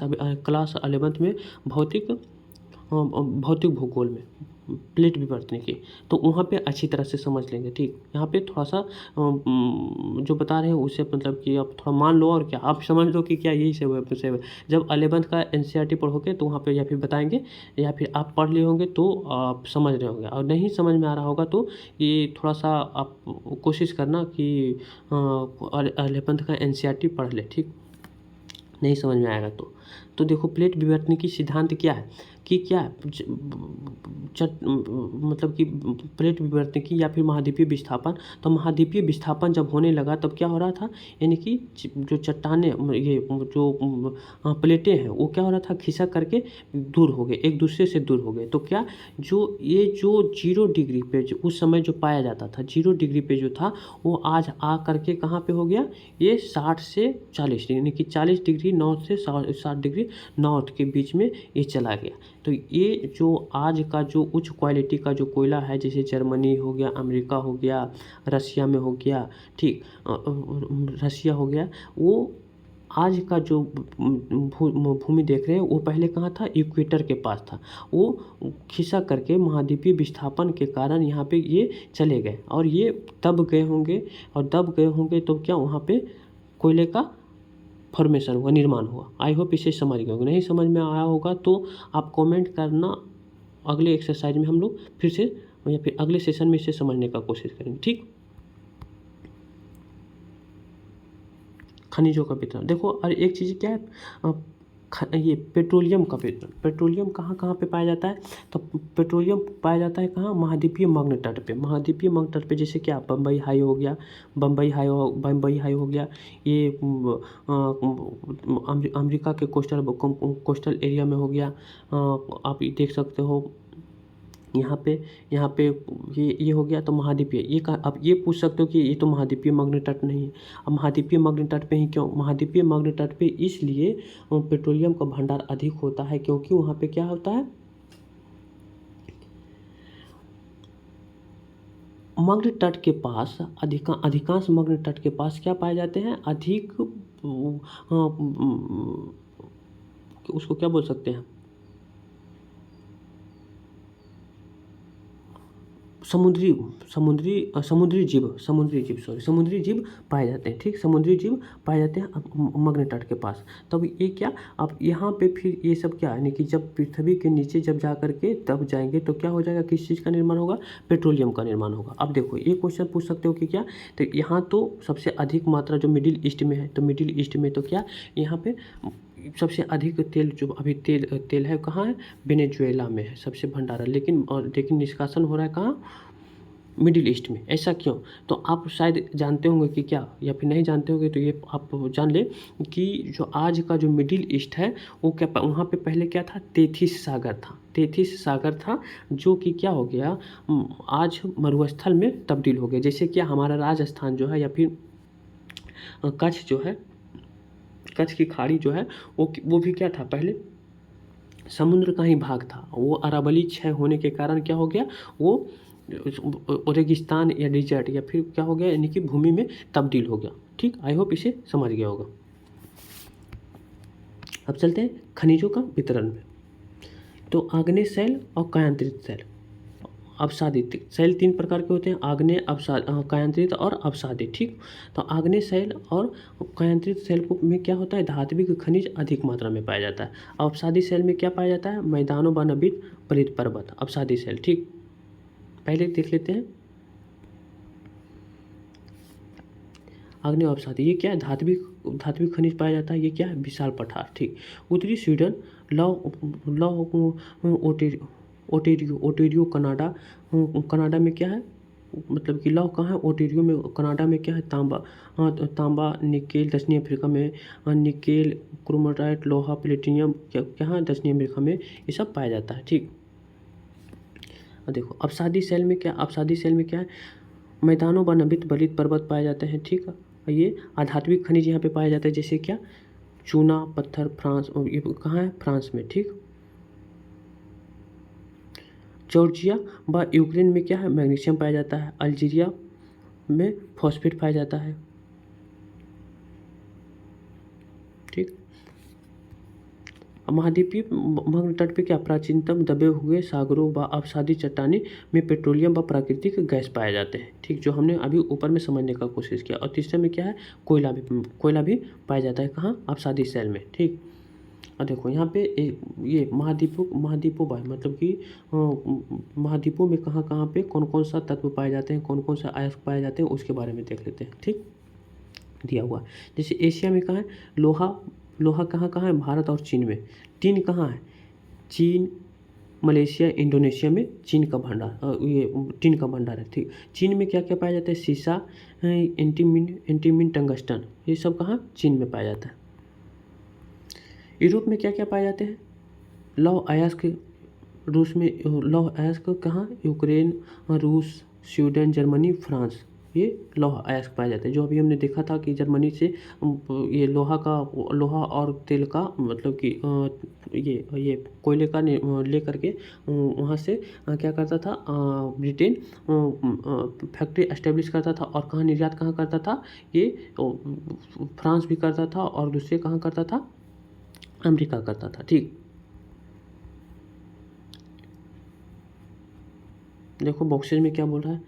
S1: 11 में भौतिक भूगोल में प्लेट विवर्तनिकी, तो वहाँ पे अच्छी तरह से समझ लेंगे। ठीक, यहाँ पे थोड़ा सा जो बता रहे हैं उसे मतलब कि आप थोड़ा मान लो और क्या आप समझ लो कि क्या यही से जब 11th का NCERT पढ़ोगे तो वहाँ पे या फिर बताएंगे या फिर आप पढ़ लिए होंगे तो आप समझ रहे होंगे, और नहीं समझ में आ रहा होगा तो ये थोड़ा सा आप कोशिश करना कि 11th का NCERT पढ़ ले। ठीक, नहीं समझ में आएगा तो देखो प्लेट विवर्तनिकी सिद्धांत क्या है कि मतलब कि प्लेट विवर्तनिकी या फिर महाद्वीपीय विस्थापन, तो महाद्वीपीय विस्थापन जब होने लगा तब क्या हो रहा था, यानी कि जो चट्टानें ये जो प्लेटें हैं वो क्या हो रहा था, खिसक करके दूर हो गए, एक दूसरे से दूर हो गए। तो क्या जो 0 डिग्री पे उस समय जो पाया जाता था 0 डिग्री पे जो था वो आज आ करके कहाँ पे हो गया, ये 60 से 40 डिग्री यानी कि 40 डिग्री नॉर्थ से 60 डिग्री नॉर्थ के बीच में ये चला गया। तो ये जो आज का जो उच्च क्वालिटी का जो कोयला है, जैसे जर्मनी हो गया, अमेरिका हो गया, रसिया में हो गया, ठीक रसिया हो गया, वो आज का जो भूमि देख रहे हैं वो पहले कहाँ था, इक्वेटर के पास था। वो खिसक करके महाद्वीपीय विस्थापन के कारण यहाँ पे ये चले गए और ये दब गए होंगे तो क्या वहाँ पे कोयले का फॉर्मेशन हुआ, निर्माण हुआ। आई होप इसे समझ गए होंगे, नहीं समझ में आया होगा तो आप कमेंट करना, अगले एक्सरसाइज में हम लोग फिर से या फिर अगले सेशन में इसे समझने का कोशिश करेंगे। ठीक, खनिजों का वितरण देखो, और एक चीज़ क्या है, ये पेट्रोलियम का वितरण, पेट्रोलियम कहाँ कहाँ पे पाया जाता है, तो पेट्रोलियम पाया जाता है कहाँ, महाद्वीपीय मग्न तट पे, जैसे क्या बम्बई हाई हो गया, बम्बई हाई हो गया, ये अमेरिका के कोस्टल एरिया में हो गया। आप देख सकते हो यहाँ पे ये हो गया। तो महाद्वीपीय ये अब ये पूछ सकते हो कि ये तो महाद्वीपीय मग्न तट नहीं है। अब महाद्वीपीय मग्न तट पे ही क्यों, महाद्वीपीय मग्न तट पे इसलिए पेट्रोलियम का भंडार अधिक होता है क्योंकि वहाँ पे क्या होता है, मग्न तट के पास अधिकांश मग्न तट के पास क्या पाए जाते हैं, अधिक उसको क्या बोल सकते हैं, समुद्री जीव पाए जाते हैं। ठीक, समुद्री जीव पाए जाते हैं मग्न तट के पास। तब ये क्या, अब यहाँ पे फिर ये सब क्या यानी कि जब पृथ्वी के नीचे जब जा करके तब जाएंगे तो क्या हो जाएगा, किस चीज़ का निर्माण होगा, पेट्रोलियम का निर्माण होगा। अब देखो ये क्वेश्चन पूछ सकते हो कि क्या, तो यहाँ तो सबसे अधिक मात्रा जो मिडिल ईस्ट में है, तो मिडिल ईस्ट में तो क्या यहाँ पे सबसे अधिक तेल जो अभी तेल है कहाँ है, वेनेजुएला में है सबसे भंडारण, लेकिन निष्कासन हो रहा है कहाँ, मिडिल ईस्ट में। ऐसा क्यों, तो आप शायद जानते होंगे कि क्या, या फिर नहीं जानते होंगे तो ये आप जान ले कि जो आज का जो मिडिल ईस्ट है वो क्या, वहाँ पे पहले क्या था, तेथिस सागर था जो कि क्या हो गया, आज मरुस्थल में तब्दील हो गया। जैसे क्या हमारा राजस्थान जो है या फिर कच्छ जो है, कच्छ की खाड़ी जो है वो भी क्या था, पहले समुद्र का ही भाग था। वो अरावली क्षय होने के कारण क्या हो गया, वो रेगिस्तान या डिजर्ट या फिर क्या हो गया, यानी कि भूमि में तब्दील हो गया। ठीक, आई होप इसे समझ गया होगा। अब चलते हैं खनिजों का वितरण में। तो आग्नेय शैल और कायांतरित शैल, अपसादित शैल 3 प्रकार के होते हैं, आग्नेय, कायांतरित और अपसादित। ठीक, तो आग्नेय शैल और कायांतरित शैल को में क्या होता है, धात्विक खनिज अधिक मात्रा में पाया जाता है। अपसादित शैल में क्या पाया जाता है, मैदानों व नवीन बलित पर्वत, अपसादित शैल। ठीक, पहले देख लेते हैं आग्नेय अपसादी, ये क्या है, धात्विक खनिज पाया जाता है। ये क्या है, विशाल पठार। ठीक, उत्तरी स्वीडन, लौ ओटेरियो कनाडा, कनाडा में क्या है, मतलब कि लौह कहाँ है, ओटेरियो में, कनाडा में क्या है, तांबा निकेल, दक्षिणी अफ्रीका में निकेल, क्रोमाटाइट, लोहा, प्लेटिनियम क्या है, दक्षिणी अमेरिका में ये सब पाया जाता है। ठीक, और देखो अपसादी शैल में क्या, अपसादी शैल में क्या है, मैदानों व नवीन बलित पर्वत पाए जाते हैं। ठीक है, ये आधात्विक खनिज यहाँ पे पाया जाता है, जैसे क्या, चूना पत्थर, फ्रांस, ये कहाँ है, फ्रांस में। ठीक, जॉर्जिया व यूक्रेन में क्या है, मैग्नीशियम पाया जाता है। अल्जीरिया में फॉस्फेट पाया जाता है। ठीक, महाद्वीपीय भंग तट पे क्या, प्राचीनतम दबे हुए सागरों व अपसादी चट्टानी में पेट्रोलियम व प्राकृतिक गैस पाए जाते हैं। ठीक, जो हमने अभी ऊपर में समझने का कोशिश किया। और तीसरे में क्या है, कोयला भी पाया जाता है, कहाँ, अपसादी शैल में। ठीक, और देखो यहाँ पे ये महाद्वीपों मतलब कि महाद्वीपों में कहाँ कहाँ पे कौन कौन सा तत्व पाए जाते हैं, कौन कौन सा अयस्क पाए जाते हैं, उसके बारे में देख लेते हैं। ठीक, दिया हुआ जैसे एशिया में कहाँ है, लोहा कहाँ कहाँ है, भारत और चीन में। टीन कहाँ है, चीन, मलेशिया, इंडोनेशिया में चीन का भंडार, ये टीन का भंडार है। ठीक, चीन में क्या क्या पाया जाता है, सीसा, एंटीमिन, टंगस्टन, ये सब कहाँ, चीन में पाया जाता है। यूरोप में क्या क्या पाए जाते हैं, लौह अयस्क, रूस में लौह अयस्क कहाँ, यूक्रेन, रूस, स्वीडन, जर्मनी, फ्रांस, ये लौह अयस्क पाए जाते हैं। जो अभी हमने देखा था कि जर्मनी से ये लोहा और तेल का, मतलब कि ये कोयले का ले करके वहाँ से क्या करता था, ब्रिटेन फैक्ट्री एस्टेब्लिश करता था, और कहाँ निर्यात कहाँ करता था, ये फ्रांस भी करता था, और दूसरे कहाँ करता था, अमेरिका करता था। ठीक, देखो बॉक्सेज में क्या बोल रहा है,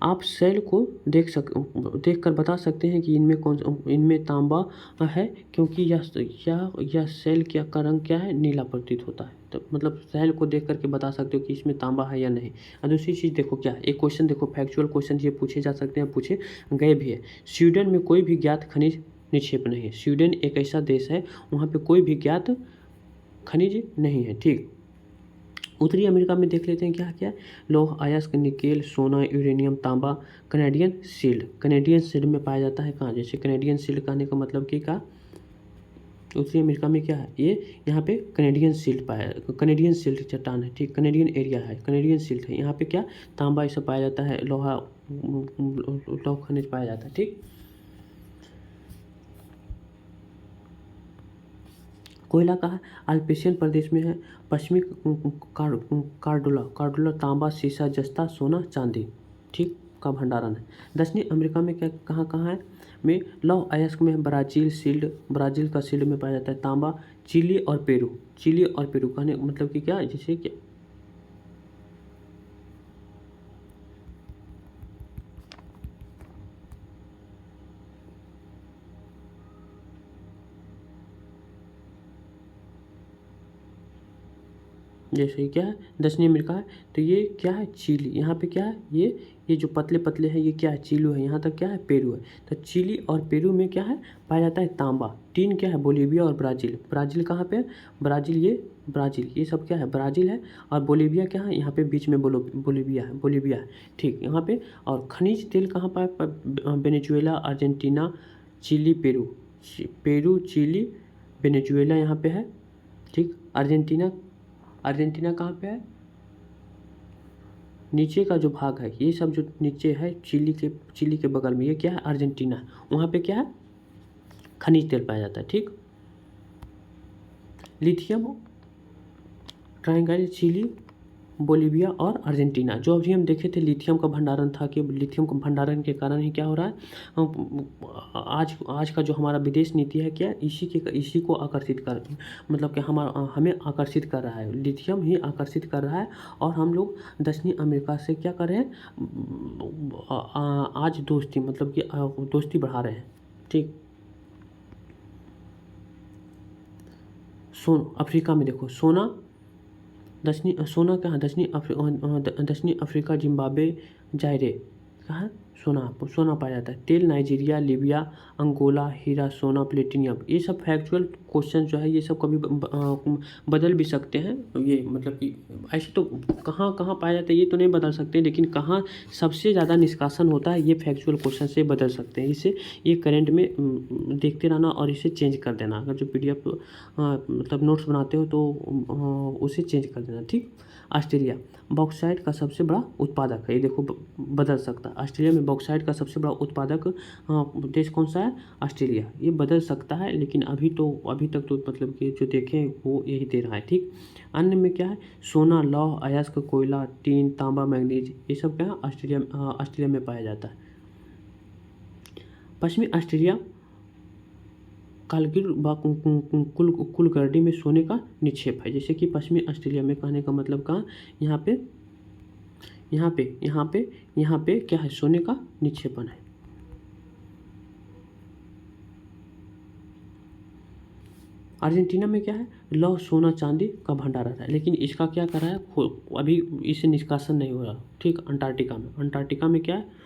S1: आप सेल को देख कर बता सकते हैं कि इनमें तांबा है, क्योंकि यह सेल का रंग क्या है, नीला प्रतीत होता है। तो मतलब सेल को देख करके बता सकते हो कि इसमें तांबा है या नहीं। और दूसरी चीज़ देखो क्या है, एक क्वेश्चन देखो, फैक्चुअल क्वेश्चन ये पूछे जा सकते हैं, पूछे गए भी है। स्वीडन में कोई भी ज्ञात खनिज निक्षेप नहीं है। स्वीडन एक ऐसा देश है, वहाँ पे कोई भी ज्ञात खनिज नहीं है। ठीक, उत्तरी अमेरिका में देख लेते हैं क्या क्या, लौह अयस्क, निकेल, सोना, यूरेनियम, तांबा, कैनेडियन शील्ड में पाया जाता है। कहाँ, जैसे कैनेडियन शील्ड कहने का मतलब कि क्या, उत्तरी अमेरिका में क्या है, ये यहाँ पे कैनेडियन शील्ड चट्टान है। ठीक, कैनेडियन एरिया है, कैनेडियन शील्ड है, यहाँ पे क्या, तांबा ये सब पाया जाता है, लौह खनिज पाया जाता है। ठीक, कोयला कहाँ, अल्पेशियन प्रदेश में है, पश्चिमी कार्डोला, तांबा, सीसा, जस्ता, सोना, चांदी, ठीक, का भंडारण है। दक्षिणी अमेरिका में क्या कहाँ कहाँ है, में लौह अयस्क में ब्राज़ील का शील्ड में पाया जाता है तांबा। चिली और पेरू कहने मतलब कि क्या, जैसे कि जैसे क्या है, दक्षिणी अमेरिका है, तो ये क्या है, चिली, यहाँ पे क्या है, ये जो पतले पतले हैं, ये क्या है, चिली है, यहाँ तक क्या है, पेरू है। तो चिली और पेरू में क्या है, पाया जाता है तांबा। टीन क्या है, बोलीविया और ब्राज़ील कहाँ पे है, ब्राज़ील ये सब क्या है, ब्राज़ील है। और बोलीविया क्या है, यहाँ पे बीच में बोलीविया है। ठीक, यहाँ पे। और खनिज तेल कहाँ पर, Venezuela, Argentina, Chile, Peru, Chile, Venezuela यहाँ पे है। ठीक, अर्जेंटीना कहाँ पे है, नीचे का जो भाग है, ये सब जो नीचे है, चिली के बगल में, ये क्या है, अर्जेंटीना है, वहाँ पे क्या है, खनिज तेल पाया जाता है। ठीक, लिथियम ट्रायंगल, चिली बोलीविया और अर्जेंटीना। जो अभी हम देखे थे लिथियम का भंडारण था कि लिथियम का भंडारण के कारण ही क्या हो रहा है, आज का जो हमारा विदेश नीति है क्या इसी को आकर्षित कर, मतलब कि हमें आकर्षित कर रहा है, लिथियम ही आकर्षित कर रहा है। और हम लोग दक्षिणी अमेरिका से क्या कर रहे हैं, आज दोस्ती, मतलब कि दोस्ती बढ़ा रहे हैं। ठीक, अफ्रीका में देखो सोना कहाँ, दक्षिणी अफ्रीका, जिम्बाब्वे, जायरे, कहाँ सोना पाया जाता है। तेल नाइजीरिया, लीबिया, अंगोला, हीरा, सोना, प्लेटिनियम। ये सब फैक्चुअल क्वेश्चन जो है ये सब कभी बदल भी सकते हैं। ये मतलब कि ऐसे तो कहाँ कहाँ पाया जाता है ये तो नहीं बदल सकते, लेकिन कहाँ सबसे ज़्यादा निष्कासन होता है ये फैक्चुअल क्वेश्चन से बदल सकते हैं। इसे ये करंट में देखते रहना और इसे चेंज कर देना। अगर जो PDF मतलब नोट्स बनाते हो तो उसे चेंज कर देना। ठीक, ऑस्ट्रेलिया बॉक्साइट का सबसे बड़ा उत्पादक है। ये देखो बदल सकता है। ऑस्ट्रेलिया में बॉक्साइट का सबसे बड़ा उत्पादक देश कौन सा है, ऑस्ट्रेलिया। ये बदल सकता है, लेकिन अभी तक तो मतलब कि जो देखें वो यही दे रहा है। ठीक, अन्य में क्या है, सोना, लौह अयस्क, कोयला, टीन, तांबा, मैग्नीज, ये सब क्या है ऑस्ट्रेलिया में पाया जाता है। पश्चिमी ऑस्ट्रेलिया कालगिर कुलकर्णी में सोने का निक्षेप है। जैसे कि पश्चिमी ऑस्ट्रेलिया में कहने का मतलब कहाँ, यहाँ पे क्या है, सोने का निक्षेपण है। अर्जेंटीना में क्या है, लौह, सोना, चांदी का भंडारण है, लेकिन इसका क्या कर रहा है, अभी इसे निष्कासन नहीं हो रहा। ठीक, अंटार्कटिका में क्या है,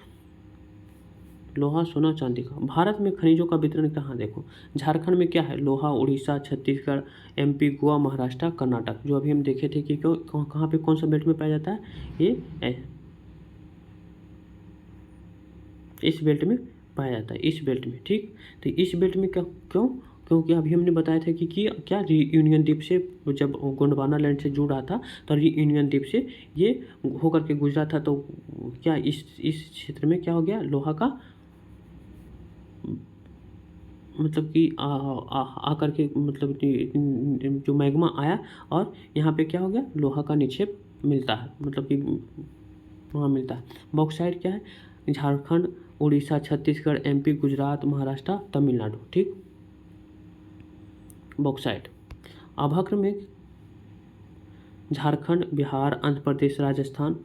S1: लोहा, सोना, चांदी का। भारत में खनिजों का वितरण कहाँ, देखो झारखंड में क्या है, लोहा, उड़ीसा, छत्तीसगढ़, MP, गोवा, महाराष्ट्र, कर्नाटक। जो अभी हम देखे थे कि कहाँ पे कौन सा बेल्ट में पाया जाता है, ये इस बेल्ट में पाया जाता है, इस बेल्ट में। ठीक, तो इस बेल्ट में क्योंकि अभी हमने बताया था कि क्या यूनियन द्वीप से जब गोंडवाना लैंड से जुड़ रहा था तो यूनियन द्वीप से ये होकर के गुजरा था, तो क्या इस क्षेत्र में क्या हो गया, लोहा का मतलब कि आकर के मतलब कि जो मैग्मा आया और यहाँ पे क्या हो गया, लोहा का निक्षेप मिलता है, मतलब कि वहाँ मिलता है। बॉक्साइट क्या है, झारखंड, उड़ीसा, छत्तीसगढ़, MP, गुजरात, महाराष्ट्र, तमिलनाडु। ठीक, बॉक्साइट अभ्रक में झारखंड, बिहार, आंध्र प्रदेश, राजस्थान,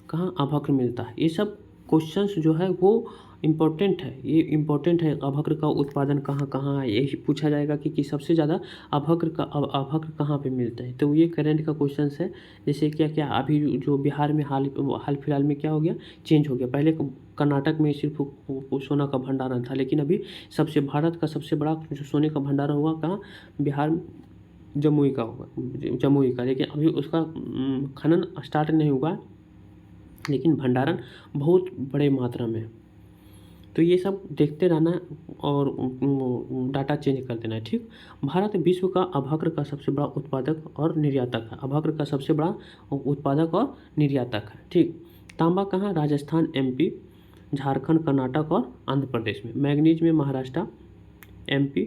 S1: कहाँ अभ्रक मिलता है। ये सब क्वेश्चंस जो है वो इम्पोर्टेंट है, ये इम्पोर्टेंट है। अभ्रक का उत्पादन कहाँ कहाँ है, यही पूछा जाएगा कि सबसे ज़्यादा अभ्रक कहाँ पे मिलता है, तो ये करंट का क्वेश्चन है। जैसे क्या अभी जो बिहार में हाल फिलहाल में क्या हो गया, चेंज हो गया। पहले कर्नाटक में सिर्फ सोना का भंडारण था, लेकिन अभी भारत का सबसे बड़ा जो सोने का भंडारण हुआ कहाँ, बिहार में, जमुई का, लेकिन अभी उसका खनन स्टार्ट नहीं हुआ, लेकिन भंडारण बहुत बड़े मात्रा में। तो ये सब देखते रहना और डाटा चेंज कर देना है। ठीक, भारत विश्व का अभ्रक का सबसे बड़ा उत्पादक और निर्यातक है। अभ्रक का सबसे बड़ा उत्पादक और निर्यातक है। ठीक, तांबा कहाँ, राजस्थान, MP, झारखंड, कर्नाटक और आंध्र प्रदेश में। मैग्नीज में महाराष्ट्र, MP,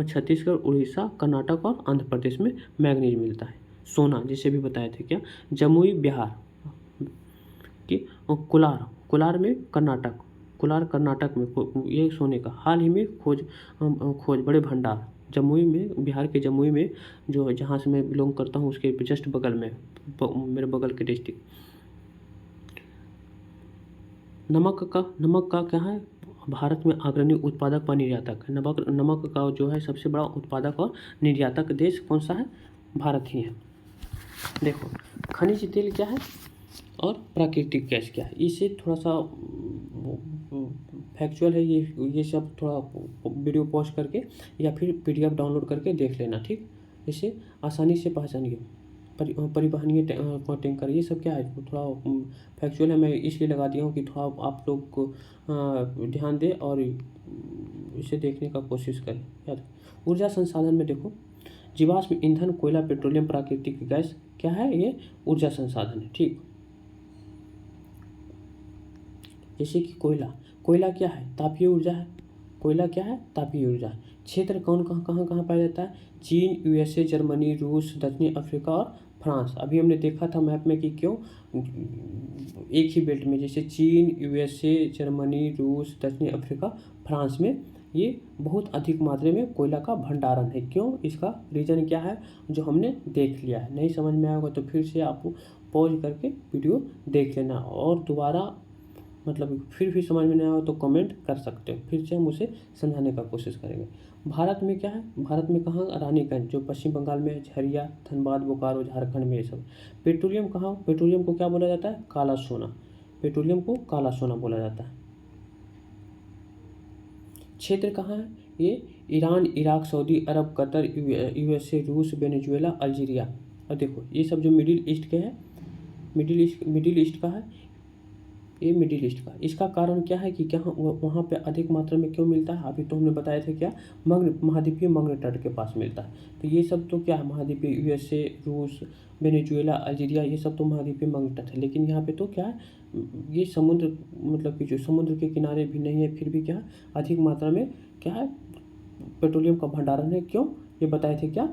S1: छत्तीसगढ़, उड़ीसा, कर्नाटक और आंध्र प्रदेश में मैग्नीज मिलता है। सोना जैसे भी बताए थे क्या, जमुई बिहार की, कोलार में कर्नाटक में ये सोने का हाल ही में खोज बड़े भंडार, जमुई में, बिहार के जमुई में, जो जहाँ से मैं बिलोंग करता हूँ उसके जस्ट बगल में, मेरे बगल के डिस्ट्रिक्ट। नमक का क्या है, भारत में अग्रणी उत्पादक व निर्यातक है। नमक का जो है सबसे बड़ा उत्पादक और निर्यातक देश कौन सा है, भारत ही है। देखो खनिज तेल क्या है और प्राकृतिक गैस क्या है, इसे थोड़ा सा फैक्चुअल है ये सब, थोड़ा वीडियो पॉज करके या फिर PDF डाउनलोड करके देख लेना। ठीक, इसे आसानी से पहचानिए। परिवहनीय टैंकर, ये सब क्या है, थोड़ा फैक्चुअल है, मैं इसलिए लगा दिया हूँ कि थोड़ा आप लोग को ध्यान दें और इसे देखने का कोशिश करें। याद, ऊर्जा संसाधन में देखो, जीवाश्म ईंधन, कोयला, पेट्रोलियम, प्राकृतिक गैस क्या है, ये ऊर्जा संसाधन है। ठीक, जैसे कि कोयला क्या है, तापीय ऊर्जा है। कोयला क्या है, तापीय ऊर्जा है। क्षेत्र कहाँ पाया जाता है, चीन, USA, जर्मनी, रूस, दक्षिणी अफ्रीका और फ्रांस। अभी हमने देखा था मैप में कि क्यों एक ही बेल्ट में, जैसे चीन, यूएसए, जर्मनी, रूस, दक्षिण अफ्रीका, फ्रांस में ये बहुत अधिक मात्रा में कोयला का भंडारण है। क्यों? इसका रीज़न क्या है जो हमने देख लिया है। नहीं समझ में आएगा तो फिर से आप पॉज करके वीडियो देख लेना, और दोबारा मतलब फिर भी समझ में नहीं आया तो कमेंट कर सकते हो, फिर से हम उसे समझाने का कोशिश करेंगे। भारत में क्या है, भारत में कहाँ, रानीगंज जो पश्चिम बंगाल में है, झरिया, धनबाद, बोकारो झारखंड में ये सब। पेट्रोलियम कहाँ, पेट्रोलियम को क्या बोला जाता है, काला सोना। पेट्रोलियम को काला सोना बोला जाता है। क्षेत्र कहाँ है ये, ईरान, इराक, सऊदी अरब, कतर, यूएसए, रूस, वेनेजुएला, अल्जीरिया। और देखो ये सब जो मिडिल ईस्ट के हैं, मिडिल ईस्ट का है, ये मिडिल ईस्ट का। इसका कारण क्या है कि क्या वहाँ पे अधिक मात्रा में क्यों मिलता है, अभी तो हमने बताया था क्या, महाद्वीपीय मग्न तट के पास मिलता है। तो ये सब तो क्या है, महाद्वीपीय, यूएसए, रूस, वेनेजुएला, अल्जीरिया, ये सब तो महाद्वीपीय मग्न तट है। लेकिन यहाँ पे तो क्या है, ये समुद्र मतलब कि जो समुद्र के किनारे भी नहीं है, फिर भी क्या है, अधिक मात्रा में क्या है, पेट्रोलियम का भंडारण है। क्यों, ये बताए थे क्या,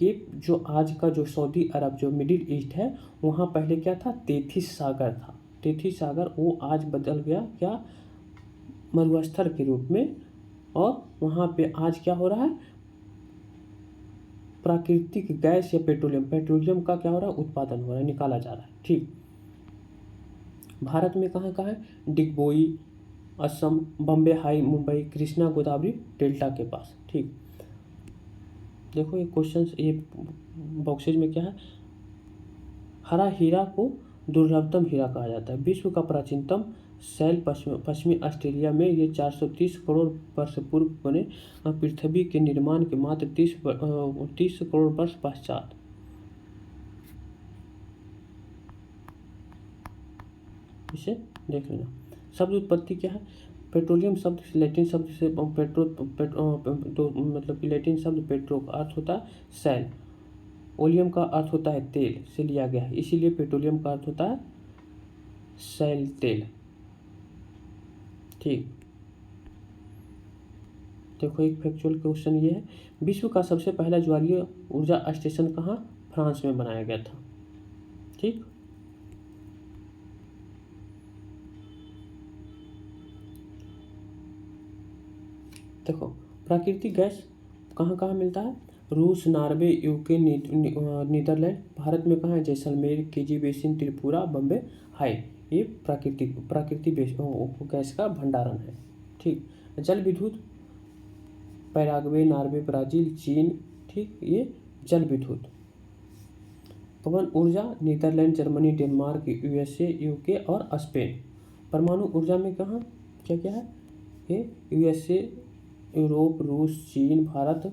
S1: ये जो आज का जो सऊदी अरब जो मिडिल ईस्ट है, वहाँ पहले क्या था, तेथिस सागर था। तेथिस सागर वो आज बदल गया क्या, मरुस्थल के रूप में, और वहाँ पे आज क्या हो रहा है, प्राकृतिक गैस या पेट्रोलियम का क्या हो रहा है, उत्पादन हो रहा है, निकाला जा रहा है। ठीक, भारत में कहाँ कहाँ है, डिगबोई, असम, बम्बे हाई, मुंबई, कृष्णा गोदावरी डेल्टा के पास। ठीक, देखो ये क्वेश्चन, ये बॉक्सेज में क्या है, हरा हीरा को दुर्लभतम हीरा कहा जाता है। विश्व का प्राचीनतम शैल पश्चिमी ऑस्ट्रेलिया में, ये 430 करोड़ वर्ष पूर्व बने पृथ्वी के निर्माण के मात्र 30 करोड़ वर्ष पश्चात। इसे देख लेना। शब्द उत्पत्ति क्या है, पेट्रोलियम शब्द लैटिन शब्द से मतलब कि लैटिन शब्द पेट्रो का अर्थ होता है शैल, ओलियम का अर्थ होता है तेल से लिया गया है, इसीलिए पेट्रोलियम का अर्थ होता है शैल तेल। ठीक, देखो एक फैक्चुअल क्वेश्चन ये है, विश्व का सबसे पहला ज्वारीय ऊर्जा स्टेशन कहाँ, फ्रांस में बनाया गया था। ठीक, देखो प्राकृतिक गैस कहाँ कहाँ मिलता है, रूस, नॉर्वे, यूके, नीदरलैंड। भारत में कहाँ है, Jaisalmer, KG basin, Tripura, Bombay high. ये प्राकृतिक गैस का भंडारण है। ठीक, जल विद्युत, पैराग्वे, नॉर्वे, ब्राज़ील, चीन। ठीक, ये जल विद्युत। पवन ऊर्जा, Netherland, Germany, Denmark, USA, UK और स्पेन। परमाणु ऊर्जा में कहाँ क्या क्या है, ये यूएसए, यूरोप, रूस, चीन, भारत,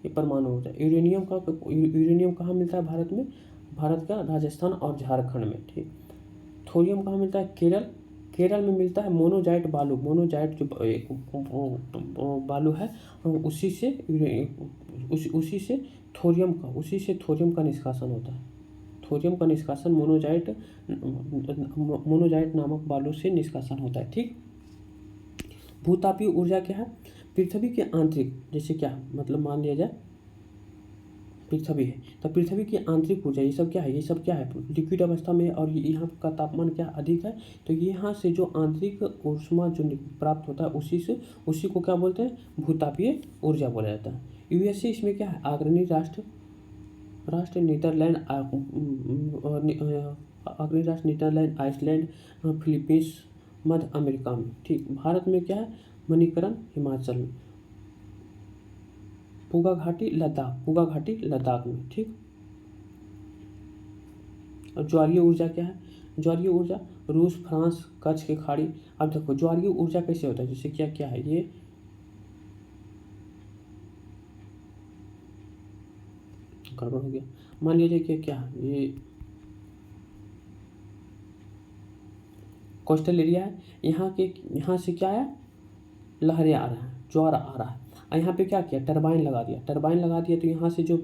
S1: ये परमाणु ऊर्जा। यूरेनियम कहाँ मिलता है भारत में, भारत का राजस्थान और झारखंड में। ठीक, थोरियम कहाँ मिलता है, केरल में मिलता है। मोनोजाइट बालू, मोनोजाइट जो बालू है, उसी से थोरियम का निष्कासन होता है। थोरियम का निष्कासन मोनोजाइट नामक बालू से निष्कासन होता है। ठीक, भूतापीय ऊर्जा क्या है, पृथ्वी के आंतरिक, जैसे क्या मतलब मान लिया जाए पृथ्वी है, तो पृथ्वी की आंतरिक ऊर्जा, ये सब क्या है, लिक्विड अवस्था में, और यहाँ का तापमान क्या अधिक है, तो यहाँ से जो आंतरिक ऊष्मा जो प्राप्त होता है, उसी को क्या बोलते हैं, भूतापीय ऊर्जा बोला जाता है। यूएसए इसमें क्या है, अग्रणी राष्ट्र नीदरलैंड, आइसलैंड, फिलीपींस, मध्य अमेरिका में। ठीक, भारत में क्या है, मणिकरण हिमाचल में, पूगा घाटी लद्दाख में। ठीक, और ज्वारीय ऊर्जा क्या है, ज्वारीय ऊर्जा रूस, फ्रांस, कच्छ के खाड़ी। अब देखो ज्वारीय ऊर्जा कैसे होता है, जैसे क्या क्या है, ये गड़बड़ हो गया, मान लीजिए कि क्या है, ये कोस्टल एरिया है, यहाँ से क्या है, लहरें आ रहा है, ज्वार आ रहा है, और यहाँ पे क्या किया, टरबाइन लगा दिया, तो यहाँ से जो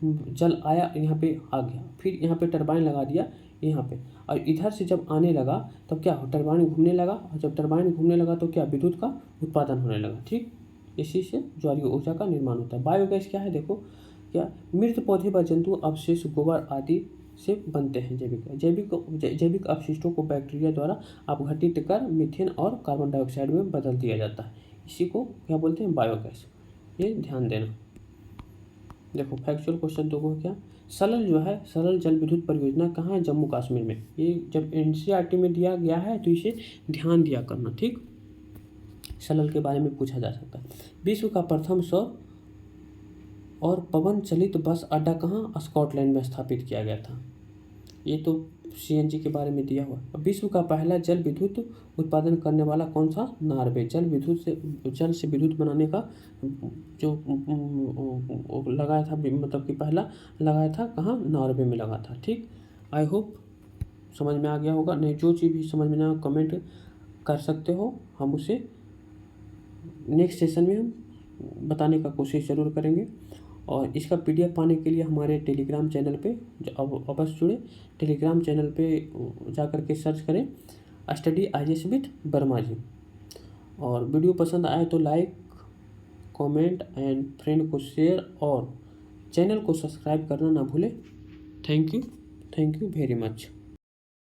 S1: जल आया यहाँ पे आ गया, फिर यहाँ पे टरबाइन लगा दिया यहाँ पे, और इधर से जब आने लगा तब क्या हो, टरबाइन घूमने लगा, और जब टरबाइन घूमने लगा तो क्या, विद्युत का उत्पादन होने लगा। ठीक, इसी से ज्वारीय ऊर्जा का निर्माण होता है। बायोगैस क्या है, देखो क्या मृत पौधे व जंतु अवशेष गोबर आदि से बनते हैं। जैविक अपशिष्टों को बैक्टीरिया द्वारा अपघटित कर मीथेन और कार्बन डाइऑक्साइड में बदल दिया जाता है। इसी को क्या बोलते हैं, बायोगैस। ये ध्यान देना। देखो फैक्चुअल क्वेश्चन देखो क्या, सरल जल विद्युत परियोजना कहाँ है, जम्मू कश्मीर में। ये जब एनसीईआरटी में दिया गया है तो इसे ध्यान दिया करना, ठीक। सरल के बारे में पूछा जा सकता है। विश्व का प्रथम सौर और पवन चलित बस अड्डा कहाँ, स्कॉटलैंड में स्थापित किया गया था। ये तो सीएनजी के बारे में दिया हुआ। विश्व का पहला जल विद्युत उत्पादन करने वाला कौन सा, नॉर्वे। जल से विद्युत बनाने का जो लगाया था, मतलब कि पहला लगाया था कहाँ, नॉर्वे में लगा था, ठीक। आई होप समझ में आ गया होगा। नहीं, जो चीज़ भी समझ में ना कमेंट कर सकते हो, हम उसे नेक्स्ट सेशन में हम बताने का कोशिश ज़रूर करेंगे। और इसका पीडीएफ पाने के लिए हमारे टेलीग्राम चैनल पे अवश्य जुड़े। टेलीग्राम चैनल पे जा कर के सर्च करें स्टडी IAS विद वर्मा जी। और वीडियो पसंद आए तो लाइक, कमेंट एंड फ्रेंड को शेयर और चैनल को सब्सक्राइब करना ना भूलें। Thank you very much.